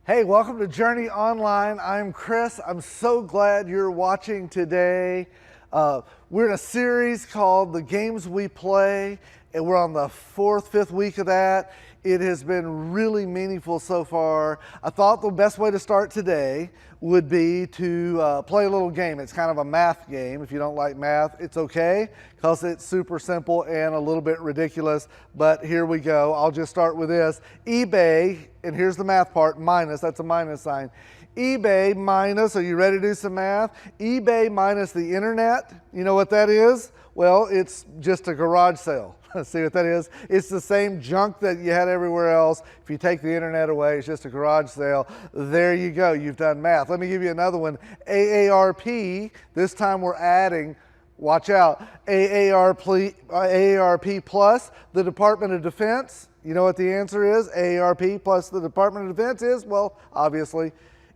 Hey, welcome to Journey Online. I'm Chris. I'm so glad you're watching today. We're in a series called The Games We Play, and we're on the fifth week of that. It has been really meaningful so far. I thought the best way to start today would be to play a little game. It's kind of a math game. If you don't like math, it's okay, because it's super simple and a little bit ridiculous, but here we go. I'll just start with this. eBay, and here's the math part, minus, that's a minus sign. eBay minus, are you ready to do some math? eBay minus the internet, you know what that is? Well, it's just a garage sale. See what that is? It's the same junk that you had everywhere else. If you take the internet away, it's just a garage sale. There you go, you've done math. Let me give you another one. AARP, this time we're adding, watch out, AARP plus the Department of Defense. You know what the answer is? AARP plus the Department of Defense is? Well, obviously,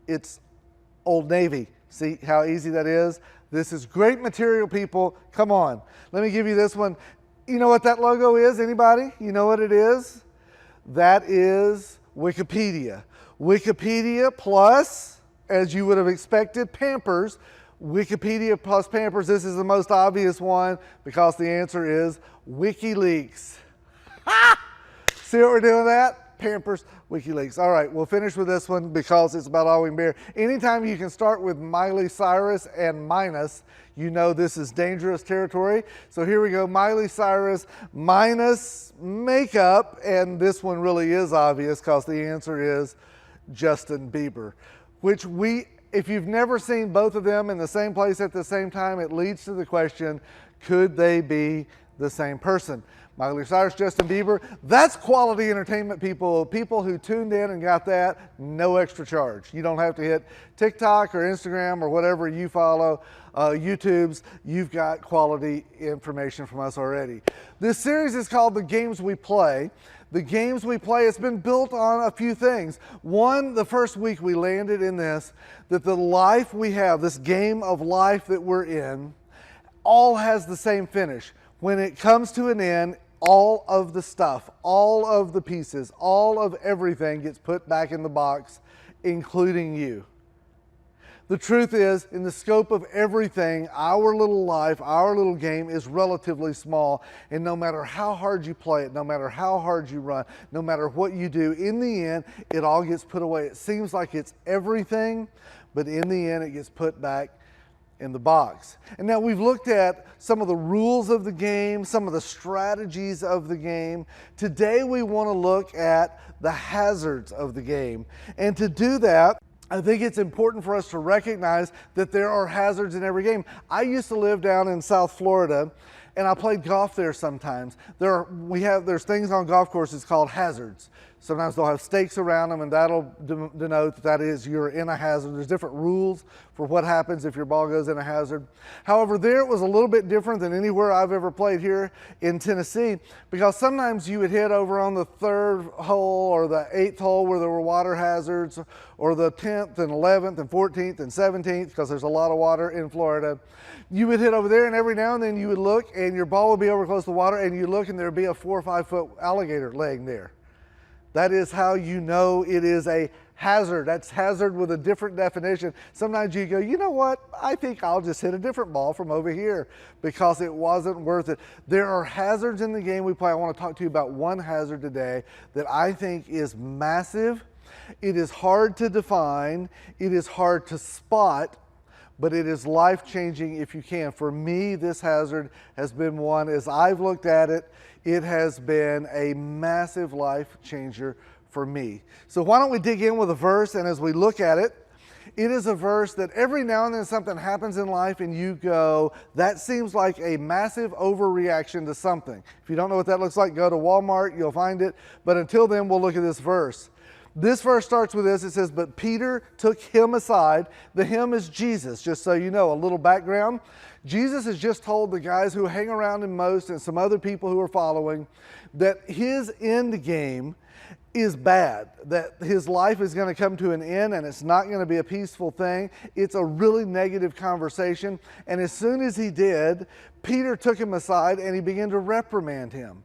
it's Old Navy. See how easy that is? This is great material, people. Come on. Let me give you this one. You know what that logo is? Anybody? You know what it is? That is Wikipedia. Wikipedia plus, as you would have expected, Pampers. Wikipedia plus Pampers. This is the most obvious one because the answer is WikiLeaks. See what we're doing with that? Pampers, WikiLeaks. All right, we'll finish with this one because it's about all we can bear. Anytime you can start with Miley Cyrus and minus, you know this is dangerous territory. So here we go, Miley Cyrus minus makeup, and this one really is obvious because the answer is Justin Bieber, which if you've never seen both of them in the same place at the same time, it leads to the question, could they be the same person? Miley Cyrus, Justin Bieber, that's quality entertainment, people. People who tuned in and got that, no extra charge. You don't have to hit TikTok or Instagram or whatever you follow, YouTube's. You've got quality information from us already. This series is called The Games We Play. The Games We Play, it's been built on a few things. One, the first week we landed in this, that the life we have, this game of life that we're in, all has the same finish. When it comes to an end, all of the stuff, all of the pieces, all of everything gets put back in the box, including you. The truth is, in the scope of everything, our little life, our little game is relatively small, and no matter how hard you play it, no matter how hard you run, no matter what you do, in the end, it all gets put away. It seems like it's everything, but in the end, it gets put back in the box. And now we've looked at some of the rules of the game, some of the strategies of the game. Today we want to look at the hazards of the game. And to do that, I think it's important for us to recognize that there are hazards in every game. I used to live down in South Florida, and I played golf there sometimes. There's things on golf courses called hazards. Sometimes they'll have stakes around them, and that'll denote that is you're in a hazard. There's different rules for what happens if your ball goes in a hazard. However, there it was a little bit different than anywhere I've ever played here in Tennessee, because sometimes you would hit over on the 3rd hole or the 8th hole where there were water hazards, or the 10th and 11th and 14th and 17th, because there's a lot of water in Florida. You would hit over there, and every now and then you would look, and your ball would be over close to the water, and you look, and there'd be a 4 or 5 foot alligator laying there. That is how you know it is a hazard. That's hazard with a different definition. Sometimes you go, you know what? I think I'll just hit a different ball from over here because it wasn't worth it. There are hazards in the game we play. I want to talk to you about one hazard today that I think is massive. It is hard to define. It is hard to spot, but it is life-changing if you can. For me, this hazard has been one, as I've looked at it, it has been a massive life changer for me. So why don't we dig in with a verse, and as we look at it, it is a verse that every now and then something happens in life and you go, that seems like a massive overreaction to something. If you don't know what that looks like, go to Walmart, you'll find it. But until then, we'll look at this verse. This verse starts with this. It says, but Peter took him aside. The him is Jesus, just so you know, a little background. Jesus has just told the guys who hang around him most and some other people who are following that his end game is bad, that his life is going to come to an end and it's not going to be a peaceful thing. It's a really negative conversation. And as soon as he did, Peter took him aside and he began to reprimand him.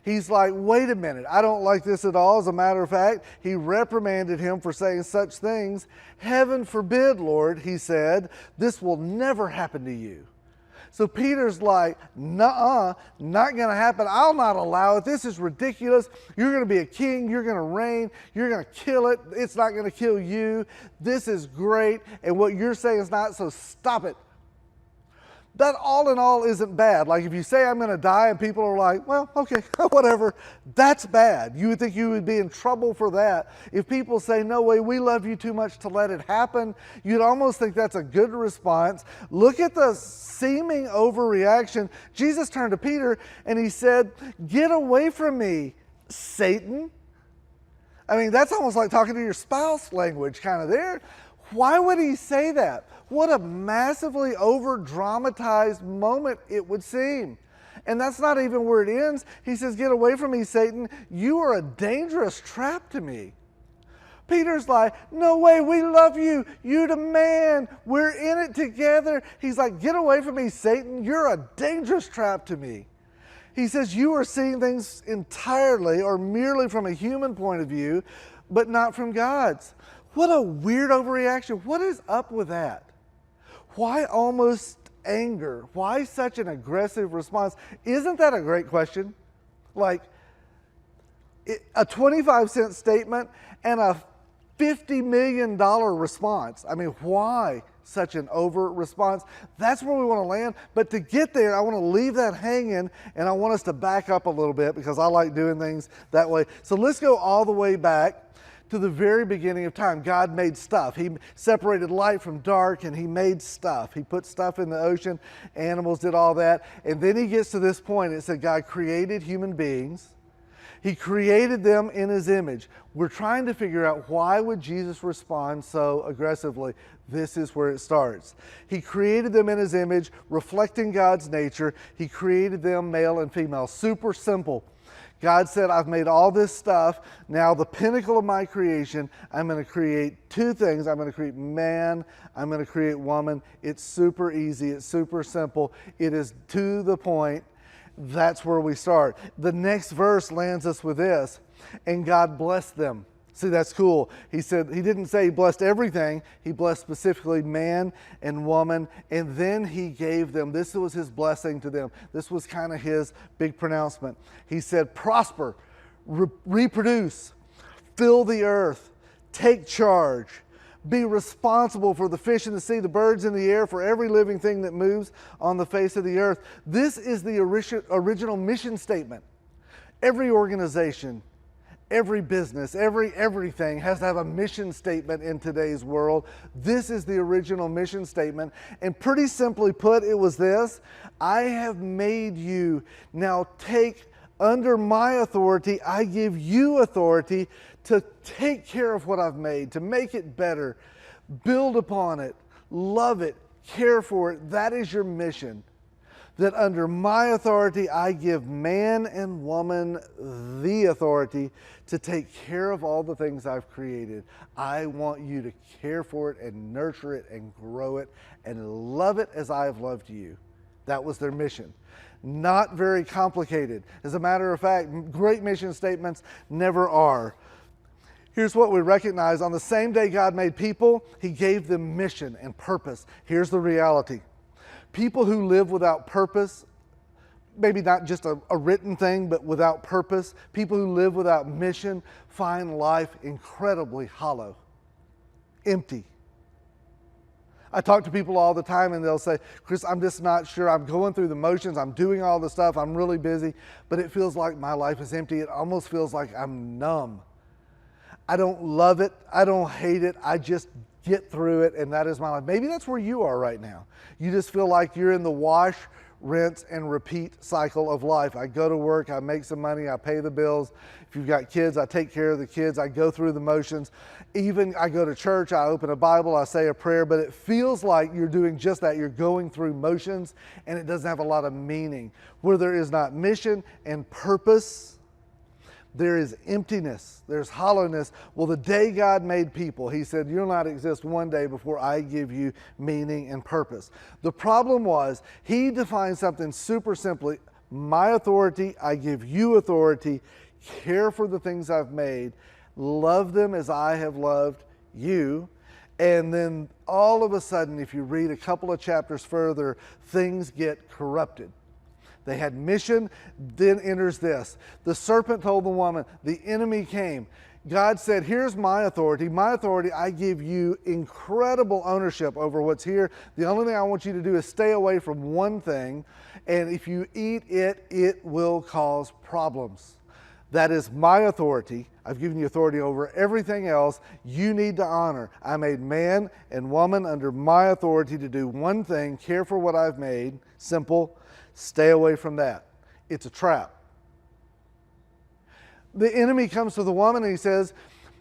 He's like, wait a minute, I don't like this at all. As a matter of fact, he reprimanded him for saying such things. Heaven forbid, Lord, he said, this will never happen to you. So Peter's like, nuh-uh, not going to happen. I'll not allow it. This is ridiculous. You're going to be a king. You're going to reign. You're going to kill it. It's not going to kill you. This is great. And what you're saying is not, so stop it. That all in all isn't bad. Like if you say I'm going to die and people are like, well, okay, whatever, that's bad. You would think you would be in trouble for that. If people say, no way, we love you too much to let it happen, you'd almost think that's a good response. Look at the seeming overreaction. Jesus turned to Peter and he said, get away from me, Satan. I mean, that's almost like talking to your spouse language kind of there. Why would he say that? What a massively over-dramatized moment it would seem. And that's not even where it ends. He says, get away from me, Satan. You are a dangerous trap to me. Peter's like, no way, we love you. You're the man. We're in it together. He's like, get away from me, Satan. You're a dangerous trap to me. He says, you are seeing things entirely or merely from a human point of view, but not from God's. What a weird overreaction. What is up with that? Why almost anger? Why such an aggressive response? Isn't that a great question? Like a 25-cent statement and a $50 million response. I mean, why such an over response? That's where we want to land. But to get there, I want to leave that hanging, and I want us to back up a little bit because I like doing things that way. So let's go all the way back to the very beginning of time. God made stuff. He separated light from dark, and he made stuff. He put stuff in the ocean. Animals did all that. And then he gets to this point. It said God created human beings. He created them in his image. We're trying to figure out, why would Jesus respond so aggressively? This is where it starts. He created them in his image, reflecting God's nature. He created them male and female. Super simple. God said, I've made all this stuff. Now the pinnacle of my creation, I'm going to create two things. I'm going to create man. I'm going to create woman. It's super easy. It's super simple. It is to the point. That's where we start. The next verse lands us with this. And God blessed them. See, that's cool. He said, he didn't say he blessed everything. He blessed specifically man and woman. And then he gave them, this was his blessing to them. This was kind of his big pronouncement. He said, prosper, reproduce, fill the earth, take charge, be responsible for the fish in the sea, the birds in the air, for every living thing that moves on the face of the earth. This is the original mission statement. Every organization, every business, everything has to have a mission statement in today's world. This is the original mission statement. And pretty simply put, it was this: I have made you. Now take under my authority. I give you authority to take care of what I've made, to make it better, build upon it, love it, care for it. That is your mission. That under my authority, I give man and woman the authority to take care of all the things I've created. I want you to care for it and nurture it and grow it and love it as I have loved you. That was their mission. Not very complicated. As a matter of fact, great mission statements never are. Here's what we recognize. On the same day God made people, he gave them mission and purpose. Here's the reality. People who live without purpose, maybe not just a written thing, but without purpose, people who live without mission find life incredibly hollow, empty. I talk to people all the time and they'll say, Chris, I'm just not sure. I'm going through the motions. I'm doing all the stuff. I'm really busy, but it feels like my life is empty. It almost feels like I'm numb. I don't love it. I don't hate it. I just get through it, and that is my life. Maybe that's where you are right now. You just feel like you're in the wash, rinse, and repeat cycle of life. I go to work, I make some money, I pay the bills. If you've got kids, I take care of the kids. I go through the motions. Even I go to church, I open a Bible, I say a prayer, but it feels like you're doing just that. You're going through motions, and it doesn't have a lot of meaning. Where there is not mission and purpose, there is emptiness, there's hollowness. Well, the day God made people, he said, you'll not exist one day before I give you meaning and purpose. The problem was, he defined something super simply. my authority, I give you authority. Care for the things I've made. Love them as I have loved you. And then all of a sudden, if you read a couple of chapters further, things get corrupted. They had mission, then enters this. The serpent told the woman, the enemy came. God said, here's my authority. My authority, I give you incredible ownership over what's here. The only thing I want you to do is stay away from one thing. And if you eat it, it will cause problems. That is my authority. I've given you authority over everything else you need to honor. I made man and woman under my authority to do one thing, care for what I've made. Simple. Stay away from that. It's a trap. The enemy comes to the woman and he says,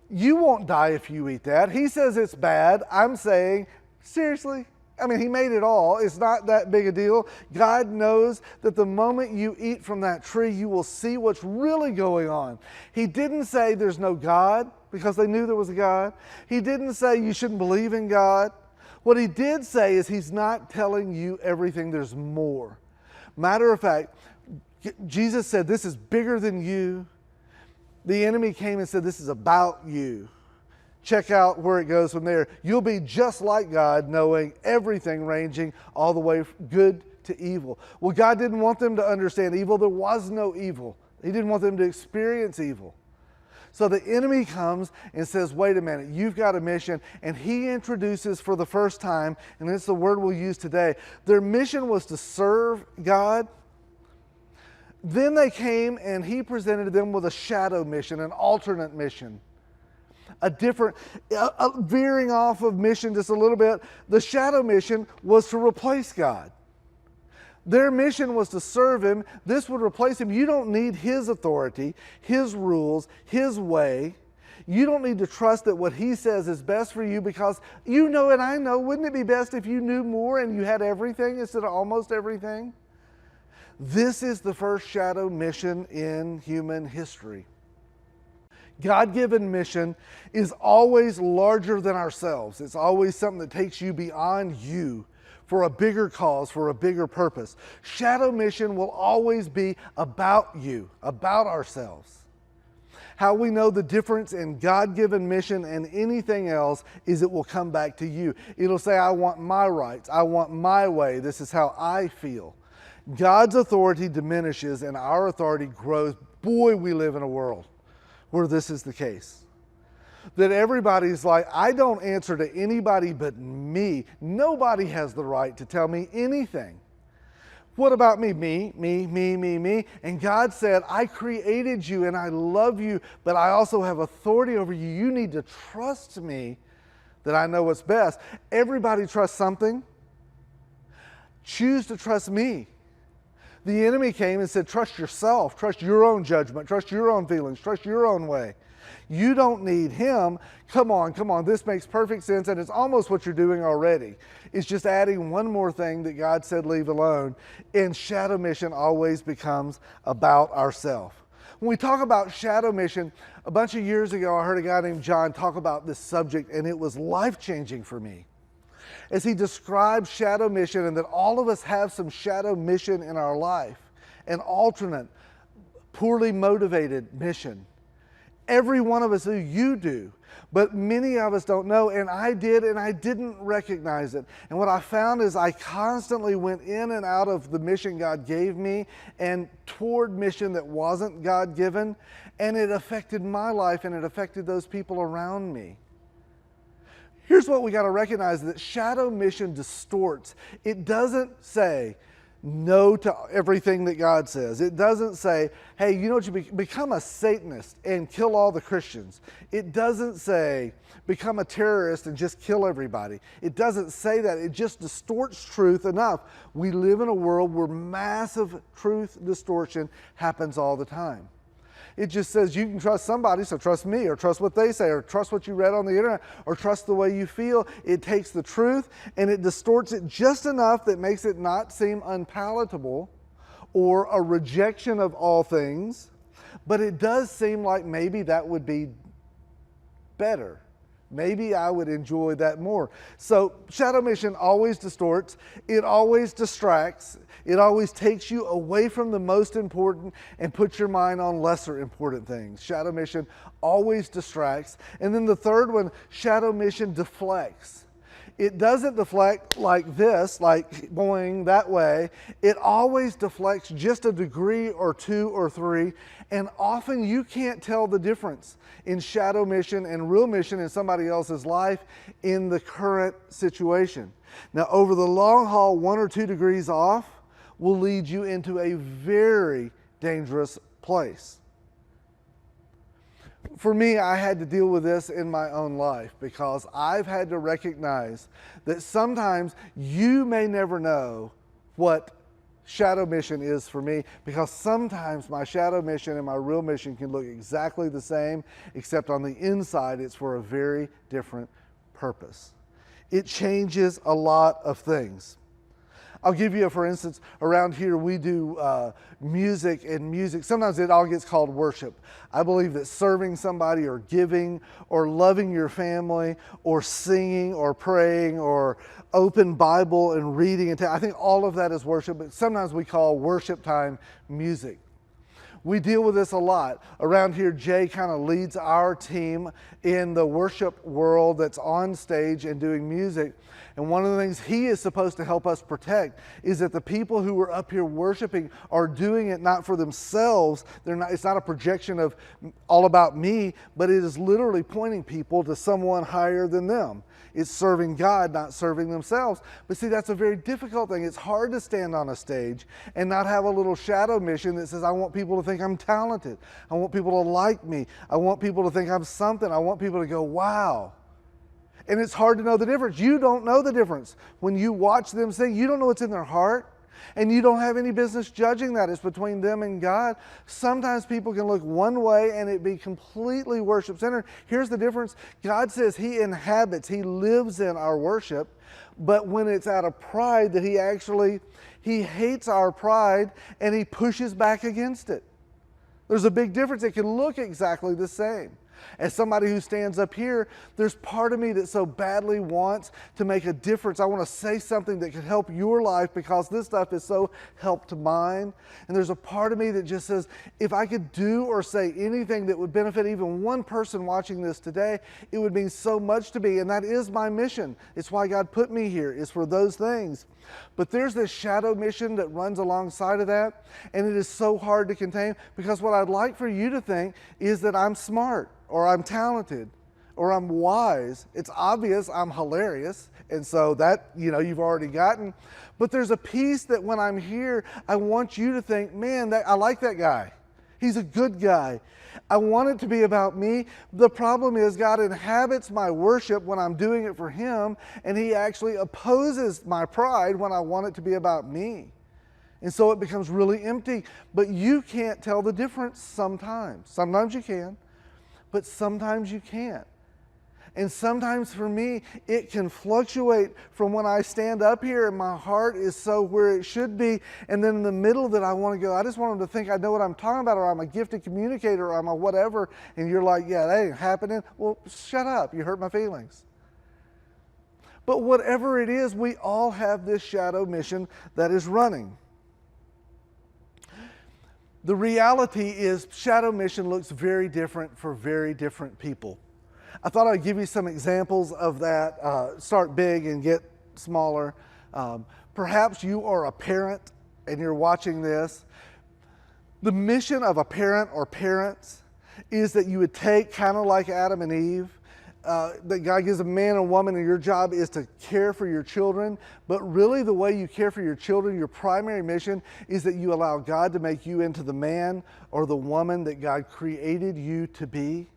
you won't die if you eat that. He says it's bad. I'm saying, seriously? I mean, he made it all. It's not that big a deal. God knows that the moment you eat from that tree, you will see what's really going on. He didn't say there's no God because they knew there was a God. He didn't say you shouldn't believe in God. What he did say is he's not telling you everything. There's more. Matter of fact, Jesus said, this is bigger than you. The enemy came and said, this is about you. Check out where it goes from there. You'll be just like God, knowing everything, ranging all the way from good to evil. Well, God didn't want them to understand evil. There was no evil. He didn't want them to experience evil. So the enemy comes and says, wait a minute, you've got a mission. And he introduces for the first time, and it's the word we'll use today, their mission was to serve God. Then they came and he presented them with a shadow mission, an alternate mission. A different, veering off of mission just a little bit. The shadow mission was to replace God. Their mission was to serve him. This would replace him. You don't need his authority, his rules, his way. You don't need to trust that what he says is best for you because you know and I know, wouldn't it be best if you knew more and you had everything instead of almost everything? This is the first shadow mission in human history. God-given mission is always larger than ourselves. It's always something that takes you beyond you for a bigger cause, for a bigger purpose. Shadow mission will always be about you, about ourselves. How we know the difference in God-given mission and anything else is it will come back to you. It'll say, I want my rights. I want my way. This is how I feel. God's authority diminishes and our authority grows. Boy, we live in a world where this is the case. That everybody's like, I don't answer to anybody but me. Nobody has the right to tell me anything. What about me? Me. And God said, I created you and I love you, but I also have authority over you. You need to trust me that I know what's best. Everybody trusts something. Choose to trust me. The enemy came and said, trust yourself, trust your own judgment, trust your own feelings, trust your own way. You don't need him. Come on, this makes perfect sense, and it's almost what you're doing already. It's just adding one more thing that God said leave alone, and shadow mission always becomes about ourselves. When we talk about shadow mission, a bunch of years ago, I heard a guy named John talk about this subject, and it was life-changing for me. As he described shadow mission and that all of us have some shadow mission in our life, an alternate, poorly motivated mission. Every one of us do, you do, but many of us don't know, and I did, and I didn't recognize it. And what I found is I constantly went in and out of the mission God gave me and toward mission that wasn't God-given, and it affected my life and it affected those people around me. Here's what we got to recognize, that shadow mission distorts. It doesn't say no to everything that God says. It doesn't say, hey, you know what, you become a Satanist and kill all the Christians. It doesn't say become a terrorist and just kill everybody. It doesn't say that. It just distorts truth enough. We live in a world where massive truth distortion happens all the time. It just says you can trust somebody, so trust me, or trust what they say, or trust what you read on the internet, or trust the way you feel. It takes the truth and it distorts it just enough that makes it not seem unpalatable or a rejection of all things, but it does seem like maybe that would be better Maybe I would enjoy that more. So shadow mission always distorts. It always distracts. It always takes you away from the most important and puts your mind on lesser important things. Shadow mission always distracts. And then the third one, shadow mission deflects. It doesn't deflect like this, like going that way. It always deflects just a degree or two or three, and often you can't tell the difference in shadow mission and real mission in somebody else's life in the current situation. Now, over the long haul, 1 or 2 degrees off will lead you into a very dangerous place. For me, I had to deal with this in my own life because I've had to recognize that sometimes you may never know what shadow mission is for me, because sometimes my shadow mission and my real mission can look exactly the same, except on the inside it's for a very different purpose. It changes a lot of things. I'll give you for instance, around here we do music, and music, sometimes it all gets called worship. I believe that serving somebody or giving or loving your family or singing or praying or open Bible and reading, and I think all of that is worship, but sometimes we call worship time music. We deal with this a lot. Around here, Jay kind of leads our team in the worship world that's on stage and doing music. And one of the things he is supposed to help us protect is that the people who are up here worshiping are doing it not for themselves. It's not a projection of all about me, but it is literally pointing people to someone higher than them. It's serving God, not serving themselves. But see, that's a very difficult thing. It's hard to stand on a stage and not have a little shadow mission that says, I want people to think I'm talented. I want people to like me. I want people to think I'm something. I want people to go, wow. And it's hard to know the difference. You don't know the difference. When you watch them sing, you don't know what's in their heart. And you don't have any business judging that. It's between them and God. Sometimes people can look one way and it be completely worship-centered. Here's the difference. God says He inhabits, He lives in our worship. But when it's out of pride, that He hates our pride and He pushes back against it. There's a big difference. It can look exactly the same. As somebody who stands up here, there's part of me that so badly wants to make a difference. I want to say something that could help your life because this stuff has so helped mine. And there's a part of me that just says, if I could do or say anything that would benefit even one person watching this today, it would mean so much to me. And that is my mission. It's why God put me here, is for those things. But there's this shadow mission that runs alongside of that, and it is so hard to contain, because what I'd like for you to think is that I'm smart, or I'm talented, or I'm wise. It's obvious I'm hilarious, and so that, you've already gotten. But there's a piece that when I'm here, I want you to think, man, I like that guy. He's a good guy. I want it to be about me. The problem is God inhabits my worship when I'm doing it for Him, and He actually opposes my pride when I want it to be about me. And so it becomes really empty. But you can't tell the difference sometimes. Sometimes you can, but sometimes you can't. And sometimes for me, it can fluctuate from when I stand up here and my heart is so where it should be, and then in the middle that I want to go, I just want them to think I know what I'm talking about, or I'm a gifted communicator, or I'm a whatever, and you're like, yeah, that ain't happening. Well, shut up. You hurt my feelings. But whatever it is, we all have this shadow mission that is running. The reality is shadow mission looks very different for very different people. I thought I'd give you some examples of that. Start big and get smaller. Perhaps you are a parent and you're watching this. The mission of a parent or parents is that you would take, kind of like Adam and Eve, that God gives a man and woman, and your job is to care for your children. But really the way you care for your children, your primary mission is that you allow God to make you into the man or the woman that God created you to be,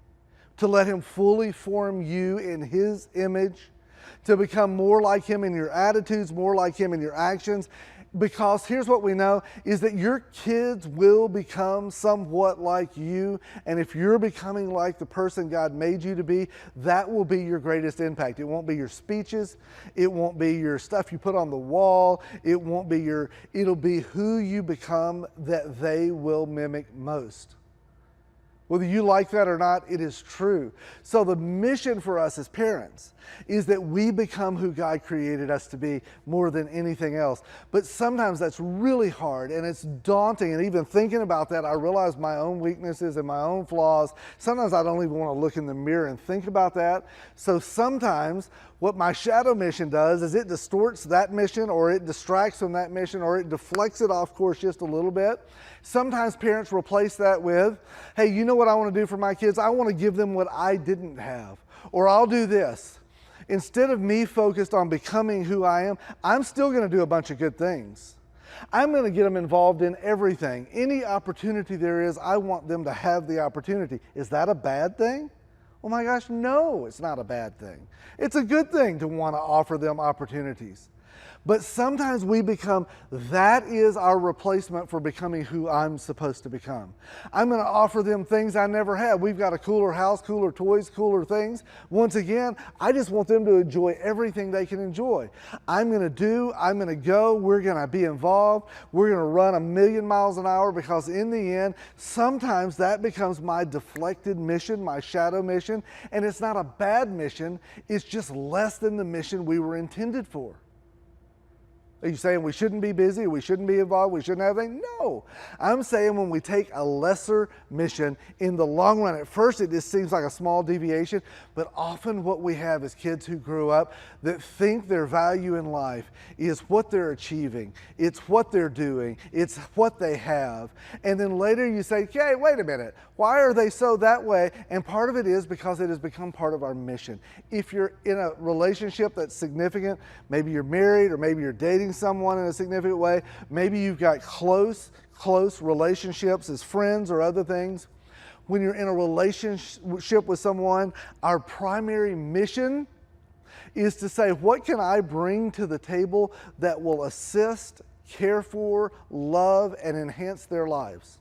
to let Him fully form you in His image, to become more like Him in your attitudes, more like Him in your actions. Because here's what we know, is that your kids will become somewhat like you. And if you're becoming like the person God made you to be, that will be your greatest impact. It won't be your speeches. It won't be your stuff you put on the wall. It'll be who you become that they will mimic most. Whether you like that or not, it is true. So the mission for us as parents is that we become who God created us to be more than anything else. But sometimes that's really hard and it's daunting. And even thinking about that, I realize my own weaknesses and my own flaws. Sometimes I don't even want to look in the mirror and think about that. So sometimes what my shadow mission does is it distorts that mission, or it distracts from that mission, or it deflects it off course just a little bit. Sometimes parents replace that with, hey, you know what I want to do for my kids? I want to give them what I didn't have. Or I'll do this. Instead of me focused on becoming who I am, I'm still going to do a bunch of good things. I'm going to get them involved in everything. Any opportunity there is, I want them to have the opportunity. Is that a bad thing? Oh my gosh, no, it's not a bad thing. It's a good thing to want to offer them opportunities. But sometimes we become, that is our replacement for becoming who I'm supposed to become. I'm going to offer them things I never had. We've got a cooler house, cooler toys, cooler things. Once again, I just want them to enjoy everything they can enjoy. I'm going to go, we're going to be involved, we're going to run 1,000,000 miles an hour, because in the end, sometimes that becomes my deflected mission, my shadow mission, and it's not a bad mission, it's just less than the mission we were intended for. Are you saying we shouldn't be busy, we shouldn't be involved, we shouldn't have anything? No. I'm saying when we take a lesser mission, in the long run, at first it just seems like a small deviation, but often what we have is kids who grew up that think their value in life is what they're achieving, it's what they're doing, it's what they have. And then later you say, okay, wait a minute, why are they so that way? And part of it is because it has become part of our mission. If you're in a relationship that's significant, maybe you're married or maybe you're dating someone in a significant way, maybe you've got close relationships as friends or other things. When you're in a relationship with someone, our primary mission is to say, what can I bring to the table that will assist, care for, love, and enhance their lives?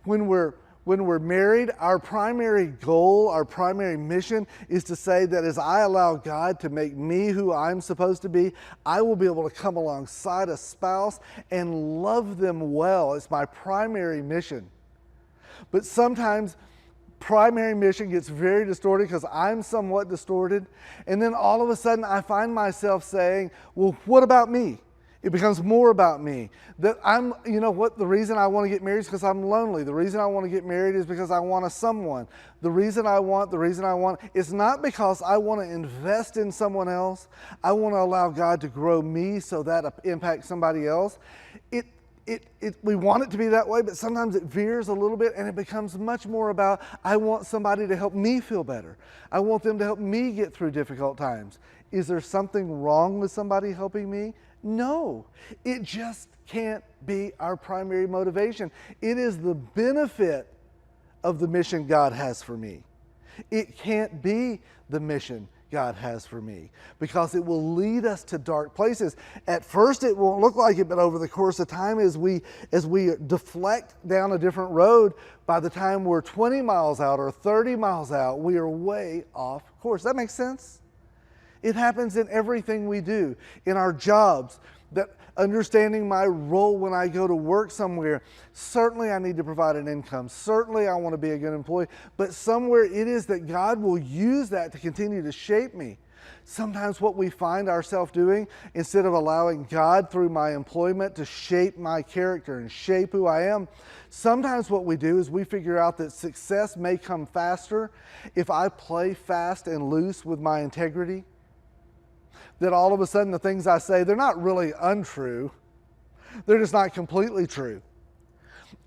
When we're married, our primary goal, our primary mission is to say that as I allow God to make me who I'm supposed to be, I will be able to come alongside a spouse and love them well. It's my primary mission. But sometimes primary mission gets very distorted because I'm somewhat distorted. And then all of a sudden I find myself saying, well, what about me? It becomes more about me. That you know what, the reason I want to get married is because I'm lonely. The reason I want to get married is because I want a someone. The reason I want, it's not because I want to invest in someone else. I want to allow God to grow me so that impacts somebody else. We want it to be that way, but sometimes it veers a little bit and it becomes much more about, I want somebody to help me feel better. I want them to help me get through difficult times. Is there something wrong with somebody helping me? No, it just can't be our primary motivation. It is the benefit of the mission God has for me. It can't be the mission God has for me, because it will lead us to dark places. At first it won't look like it, but over the course of time, as we deflect down a different road, by the time we're 20 miles out or 30 miles out, we are way off course. That makes sense? It happens in everything we do, in our jobs, that understanding my role when I go to work somewhere. Certainly I need to provide an income. Certainly I want to be a good employee, but somewhere it is that God will use that to continue to shape me. Sometimes what we find ourselves doing, instead of allowing God through my employment to shape my character and shape who I am, sometimes what we do is we figure out that success may come faster if I play fast and loose with my integrity. That all of a sudden the things I say, they're not really untrue. They're just not completely true.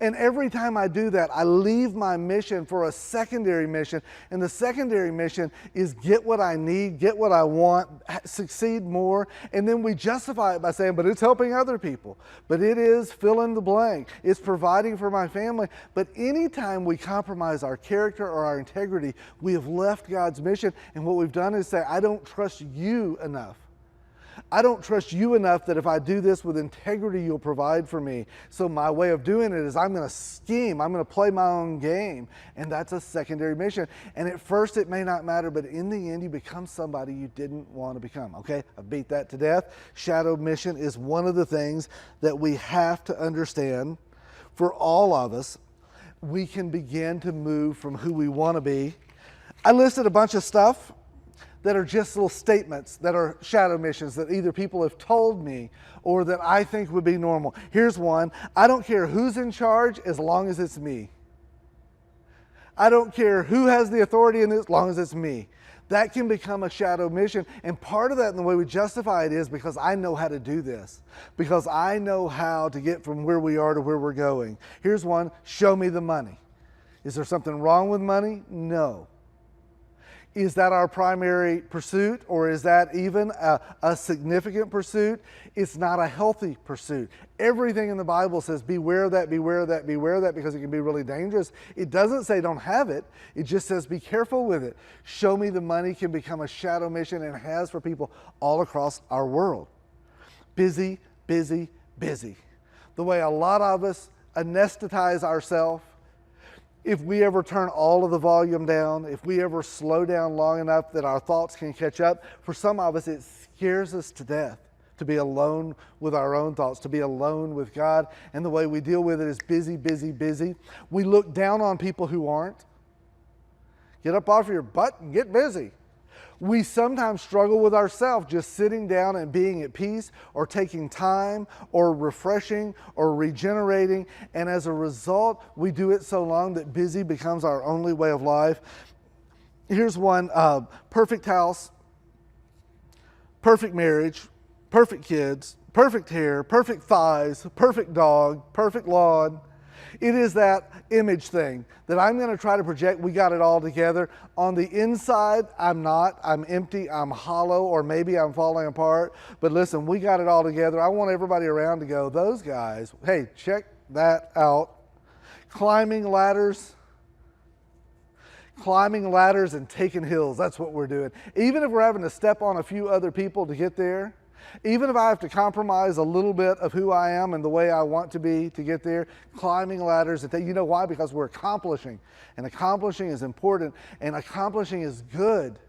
And every time I do that, I leave my mission for a secondary mission. And the secondary mission is get what I need, get what I want, succeed more. And then we justify it by saying, but it's helping other people. But it is fill in the blank. It's providing for my family. But anytime we compromise our character or our integrity, we have left God's mission. And what we've done is say, I don't trust you enough. I don't trust you enough that if I do this with integrity, you'll provide for me. So my way of doing it is I'm going to scheme. I'm going to play my own game. And that's a secondary mission. And at first it may not matter, but in the end you become somebody you didn't want to become. Okay, I beat that to death. Shadow mission is one of the things that we have to understand for all of us. we can begin to move from who we want to be. I listed a bunch of stuff that are just little statements that are shadow missions that either people have told me or that I think would be normal. Here's one. I don't care who's in charge as long as it's me. I don't care who has the authority in this as long as it's me. That can become a shadow mission. And part of that, and the way we justify it, is because I know how to do this. Because I know how to get from where we are to where we're going. Here's one. Show me the money. Is there something wrong with money? No. Is that our primary pursuit, or is that even a significant pursuit? It's not a healthy pursuit. Everything in the Bible says beware of that, beware of that, beware of that, because it can be really dangerous. It doesn't say don't have it. It just says be careful with it. Show me the money can become a shadow mission, and has for people all across our world. Busy, busy, busy. The way a lot of us anesthetize ourselves. If we ever turn all of the volume down, if we ever slow down long enough that our thoughts can catch up, for some of us it scares us to death to be alone with our own thoughts, to be alone with God. And the way we deal with it is busy, busy, busy. We look down on people who aren't. Get up off your butt and get busy. We sometimes struggle with ourselves just sitting down and being at peace, or taking time, or refreshing, or regenerating. And as a result, we do it so long that busy becomes our only way of life. Here's one. Perfect house, perfect marriage, perfect kids, perfect hair, perfect thighs, perfect dog, perfect lawn. It is that image thing that I'm going to try to project. We got it all together. On the inside, I'm not. I'm empty. I'm hollow, or maybe I'm falling apart. But listen, we got it all together. I want everybody around to go, those guys, hey, check that out. Climbing ladders and taking hills. That's what we're doing. Even if we're having to step on a few other people to get there, even if I have to compromise a little bit of who I am and the way I want to be to get there, climbing ladders. You know why? Because we're accomplishing. And accomplishing is important. And accomplishing is good.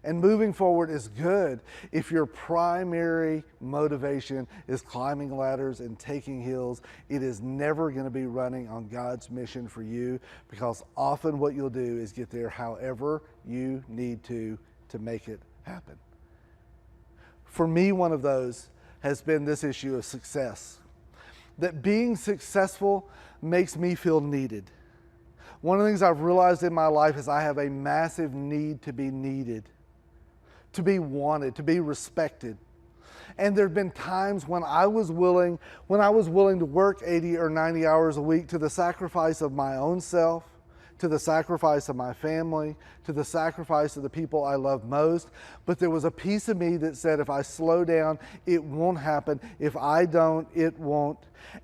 And moving forward is good. If your primary motivation is climbing ladders and taking hills, it is never going to be running on God's mission for you. Because often what you'll do is get there however you need to make it happen. For me, one of those has been this issue of success. That being successful makes me feel needed. One of the things I've realized in my life is I have a massive need to be needed, to be wanted, to be respected. And there have been times when I was willing to work 80 or 90 hours a week to the sacrifice of my own self, to the sacrifice of my family, to the sacrifice of the people I love most. But there was a piece of me that said, if I slow down, it won't happen. If I don't, it won't.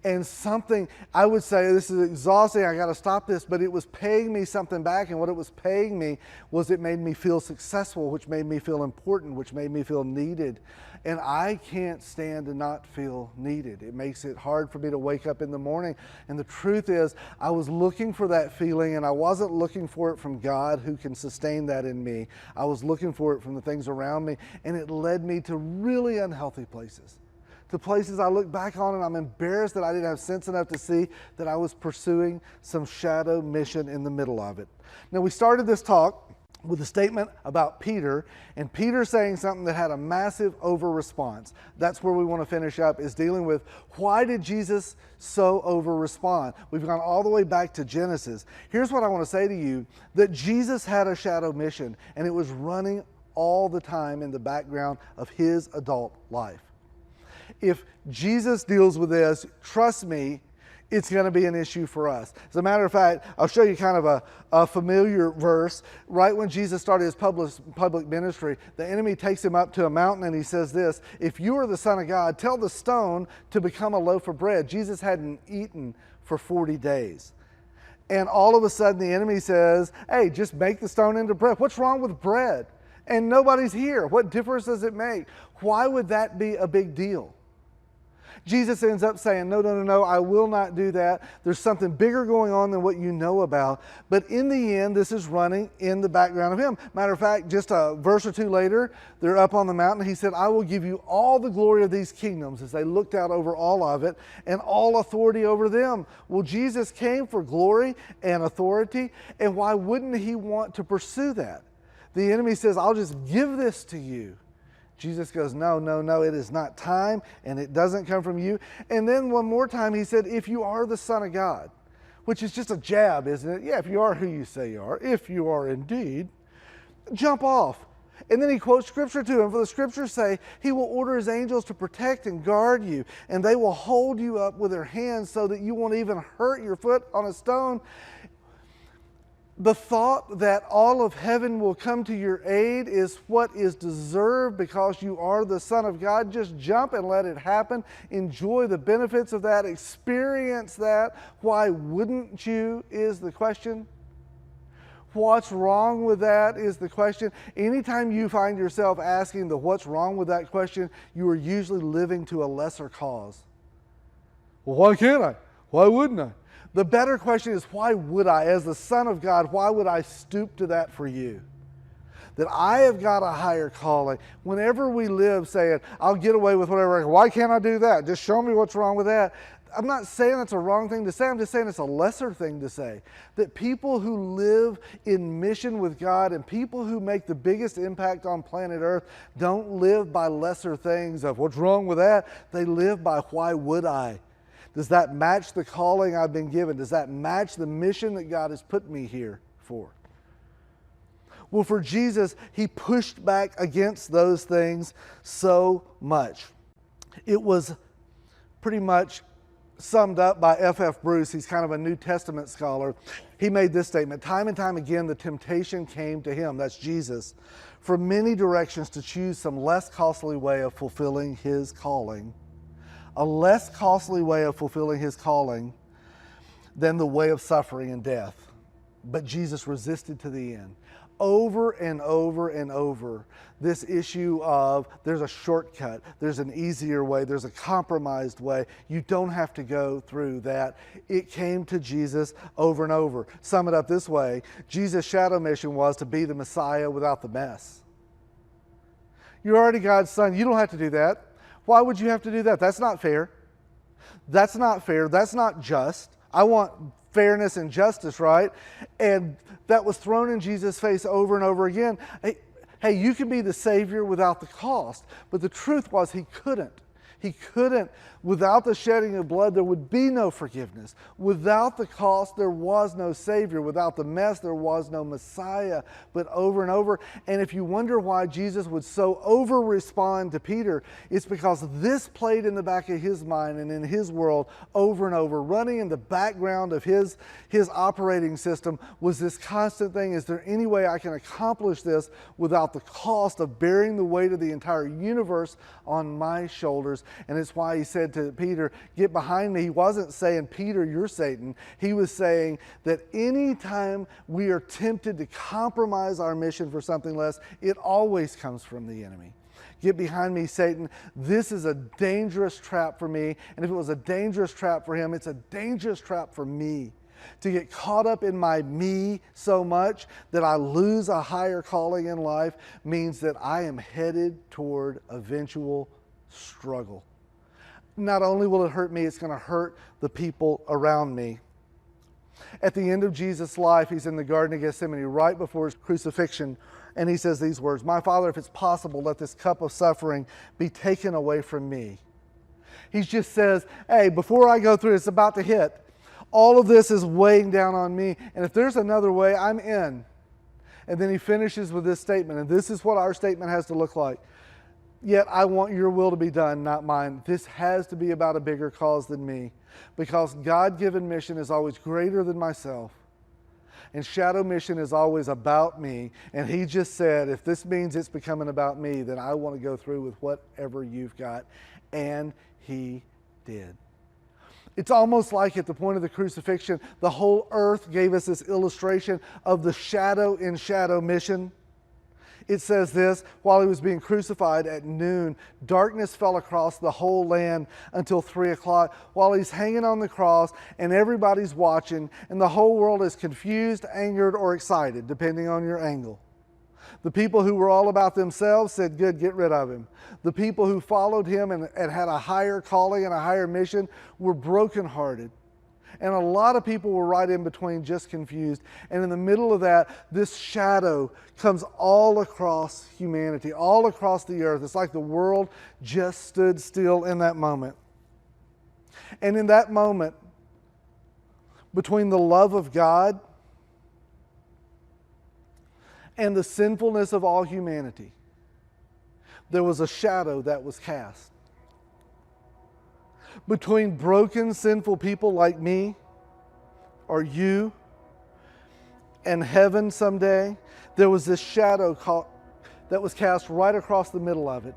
And something, I would say, this is exhausting, I got to stop this, but it was paying me something back. And what it was paying me was it made me feel successful, which made me feel important, which made me feel needed. And I can't stand to not feel needed. It makes it hard for me to wake up in the morning. And the truth is, I was looking for that feeling, and I wasn't looking for it from God, who can sustain that in me. I was looking for it from the things around me, and it led me to really unhealthy places. To places I look back on and I'm embarrassed that I didn't have sense enough to see that I was pursuing some shadow mission in the middle of it. Now, we started this talk with a statement about Peter, and Peter saying something that had a massive over-response. That's where we want to finish up, is dealing with why did Jesus so over-respond? We've gone all the way back to Genesis. Here's what I want to say to you, that Jesus had a shadow mission, and it was running all the time in the background of his adult life. If Jesus deals with this, trust me, it's going to be an issue for us. As a matter of fact, I'll show you kind of a familiar verse. Right when Jesus started his public ministry, the enemy takes him up to a mountain and he says this, if you are the Son of God, tell the stone to become a loaf of bread. Jesus hadn't eaten for 40 days. And all of a sudden the enemy says, hey, just make the stone into bread. What's wrong with bread? And nobody's here. What difference does it make? Why would that be a big deal? Jesus ends up saying, no, no, no, no, I will not do that. There's something bigger going on than what you know about. But in the end, this is running in the background of him. Matter of fact, just a verse or two later, they're up on the mountain. He said, I will give you all the glory of these kingdoms, as they looked out over all of it, and all authority over them. Well, Jesus came for glory and authority, and why wouldn't he want to pursue that? The enemy says, I'll just give this to you. Jesus goes, no, no, no, it is not time, and it doesn't come from you. And then one more time he said, if you are the Son of God, which is just a jab, isn't it? Yeah, if you are who you say you are, if you are indeed, jump off. And then he quotes Scripture to him. For the Scriptures say, he will order his angels to protect and guard you, and they will hold you up with their hands so that you won't even hurt your foot on a stone. The thought that all of heaven will come to your aid is what is deserved because you are the Son of God. Just jump and let it happen. Enjoy the benefits of that. Experience that. Why wouldn't you is the question. What's wrong with that is the question. Anytime you find yourself asking the what's wrong with that question, you are usually living to a lesser cause. Well, why can't I? Why wouldn't I? The better question is, why would I? As the Son of God, why would I stoop to that for you? That I have got a higher calling. Whenever we live saying, I'll get away with whatever, why can't I do that? Just show me what's wrong with that. I'm not saying that's a wrong thing to say. I'm just saying it's a lesser thing to say. That people who live in mission with God and people who make the biggest impact on planet Earth don't live by lesser things of what's wrong with that. They live by why would I? Does that match the calling I've been given? Does that match the mission that God has put me here for? Well, for Jesus, he pushed back against those things so much. It was pretty much summed up by F.F. Bruce. He's kind of a New Testament scholar. He made this statement: time and time again, the temptation came to him, that's Jesus, from many directions to choose some less costly way of fulfilling his calling. A less costly way of fulfilling his calling than the way of suffering and death. But Jesus resisted to the end. Over and over and over, this issue of there's a shortcut, there's an easier way, there's a compromised way. You don't have to go through that. It came to Jesus over and over. Sum it up this way: Jesus' shadow mission was to be the Messiah without the mess. You're already God's son. You don't have to do that. Why would you have to do that? That's not fair. That's not fair. That's not just. I want fairness and justice, right? And that was thrown in Jesus' face over and over again. Hey, you can be the Savior without the cost. But the truth was he couldn't. He couldn't. Without the shedding of blood, there would be no forgiveness. Without the cost, there was no Savior. Without the mess, there was no Messiah. But over and over. And if you wonder why Jesus would so over-respond to Peter, it's because this played in the back of his mind and in his world over and over. Running in the background of his operating system was this constant thing: is there any way I can accomplish this without the cost of bearing the weight of the entire universe on my shoulders? And it's why he said to Peter, get behind me. He wasn't saying, Peter, you're Satan. He was saying that anytime we are tempted to compromise our mission for something less, it always comes from the enemy. Get behind me, Satan. This is a dangerous trap for me. And if it was a dangerous trap for him, it's a dangerous trap for me. To get caught up in my me so much that I lose a higher calling in life means that I am headed toward eventual struggle. Not only will it hurt me, it's going to hurt the people around me. At the end of Jesus' life, he's in the Garden of Gethsemane right before his crucifixion, and he says these words: "My Father, if it's possible, let this cup of suffering be taken away from me." He just says, hey, before I go through, it's about to hit. All of this is weighing down on me, and if there's another way, I'm in. And then he finishes with this statement, and this is what our statement has to look like: "Yet I want your will to be done, not mine." This has to be about a bigger cause than me, because God-given mission is always greater than myself. And shadow mission is always about me. And he just said, if this means it's becoming about me, then I want to go through with whatever you've got. And he did. It's almost like at the point of the crucifixion, the whole earth gave us this illustration of the shadow in shadow mission. It says this, while he was being crucified at noon, darkness fell across the whole land until 3 o'clock, while he's hanging on the cross and everybody's watching and the whole world is confused, angered, or excited, depending on your angle. The people who were all about themselves said, good, get rid of him. The people who followed him and had a higher calling and a higher mission were brokenhearted. And a lot of people were right in between, just confused. And in the middle of that, this shadow comes all across humanity, all across the earth. It's like the world just stood still in that moment. And in that moment, between the love of God and the sinfulness of all humanity, there was a shadow that was cast. Between broken, sinful people like me or you and heaven someday, there was this shadow that was cast right across the middle of it.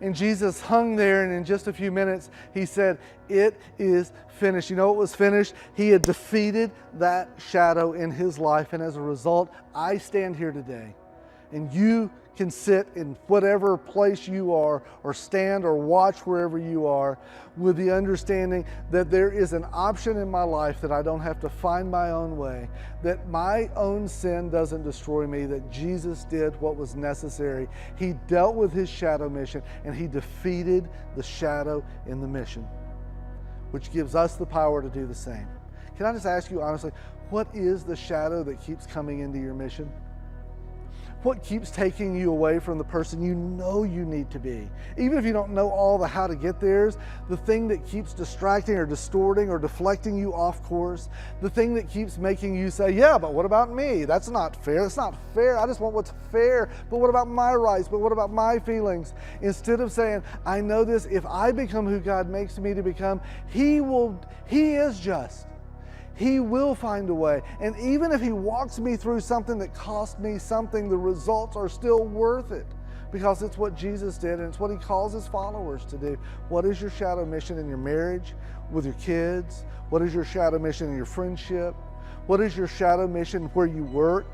And Jesus hung there, and in just a few minutes, he said, it is finished. You know what was finished? He had defeated that shadow in his life, and as a result, I stand here today. And you can sit in whatever place you are, or stand or watch wherever you are, with the understanding that there is an option in my life that I don't have to find my own way, that my own sin doesn't destroy me, that Jesus did what was necessary. He dealt with his shadow mission, and he defeated the shadow in the mission, which gives us the power to do the same. Can I just ask you honestly, what is the shadow that keeps coming into your mission? What keeps taking you away from the person you know you need to be? Even if you don't know all the how to get there, the thing that keeps distracting or distorting or deflecting you off course, the thing that keeps making you say, yeah, but what about me? That's not fair. That's not fair. I just want what's fair. But what about my rights? But what about my feelings? Instead of saying, I know this, if I become who God makes me to become, He is just. He will find a way. And even if he walks me through something that cost me something, the results are still worth it, because it's what Jesus did, and it's what he calls his followers to do. What is your shadow mission in your marriage, with your kids? What is your shadow mission in your friendship? What is your shadow mission where you work?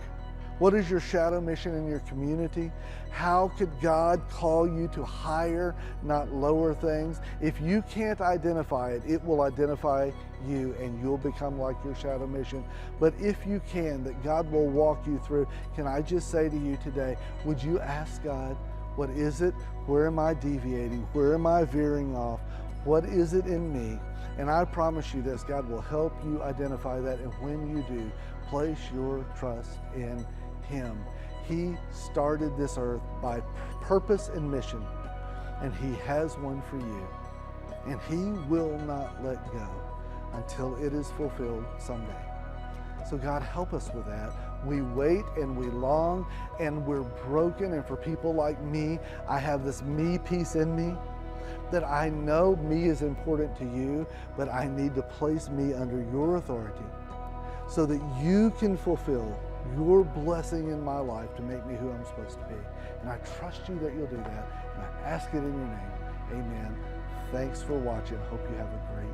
What is your shadow mission in your community? How could God call you to higher, not lower things? If you can't identify it, it will identify you, and you'll become like your shadow mission. But if you can, that God will walk you through. Can I just say to you today, would you ask God, what is it? Where am I deviating? Where am I veering off? What is it in me? And I promise you this, God will help you identify that. And when you do, place your trust in Him. He started this earth by purpose and mission, and He has one for you. And He will not let go until it is fulfilled someday. So God, help us with that. We wait and we long, and we're broken. And for people like me, I have this me piece in me, that I know me is important to you, but I need to place me under your authority so that you can fulfill your blessing in my life to make me who I'm supposed to be. And I trust you that you'll do that, and I ask it in your name. Amen. Thanks for watching. Hope you have a great